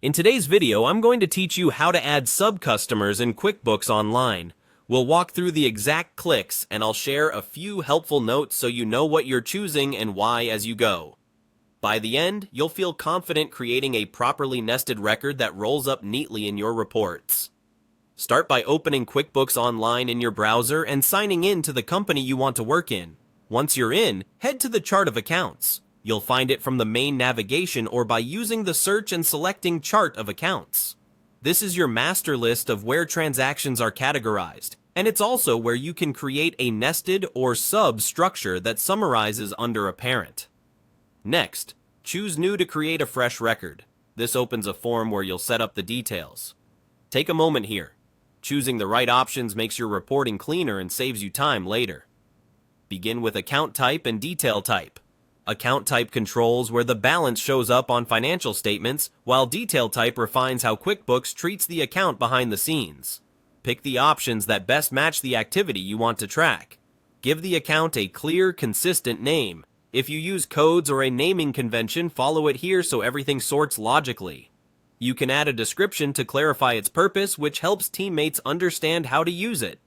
In today's video, I'm going to teach you how to add sub-customers in QuickBooks Online. We'll walk through the exact clicks, and I'll share a few helpful notes so you know what you're choosing and why as you go. By the end, you'll feel confident creating a properly nested record that rolls up neatly in your reports. Start by opening QuickBooks Online in your browser and signing in to the company you want to work in. Once you're in, head to the chart of accounts. You'll find it from the main navigation or by using the search and selecting Chart of Accounts. This is your master list of where transactions are categorized, and it's also where you can create a nested or sub structure that summarizes under a parent. Next, choose New to create a fresh record. This opens a form where you'll set up the details. Take a moment here. Choosing the right options makes your reporting cleaner and saves you time later. Begin with Account Type and Detail Type. Account type controls where the balance shows up on financial statements, while detail type refines how QuickBooks treats the account behind the scenes. Pick the options that best match the activity you want to track. Give the account a clear, consistent name. If you use codes or a naming convention, follow it here so everything sorts logically. You can add a description to clarify its purpose, which helps teammates understand how to use it.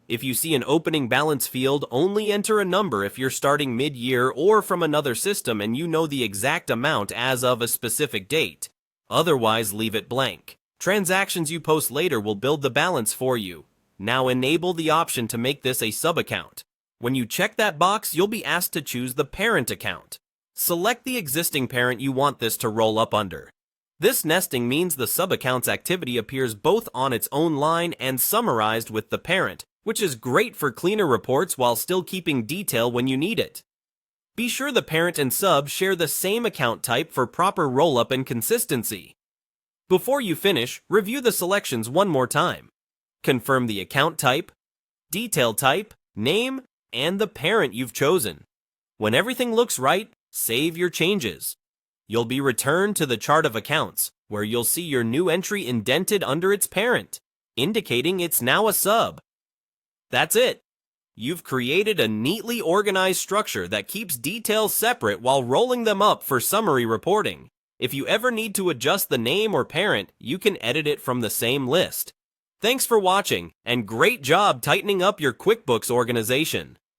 If you see an opening balance field, only enter a number if you're starting mid-year or from another system and you know the exact amount as of a specific date. Otherwise, leave it blank. Transactions you post later will build the balance for you. Now enable the option to make this a sub-account. When you check that box, you'll be asked to choose the parent account. Select the existing parent you want this to roll up under. This nesting means the sub-account's activity appears both on its own line and summarized with the parent, which is great for cleaner reports while still keeping detail when you need it. Be sure the parent and sub share the same account type for proper roll-up and consistency. Before you finish, review the selections one more time. Confirm the account type, detail type, name, and the parent you've chosen. When everything looks right, save your changes. You'll be returned to the chart of accounts, where you'll see your new entry indented under its parent, indicating it's now a sub. That's it. You've created a neatly organized structure that keeps details separate while rolling them up for summary reporting. If you ever need to adjust the name or parent, you can edit it from the same list. Thanks for watching, and great job tightening up your QuickBooks organization.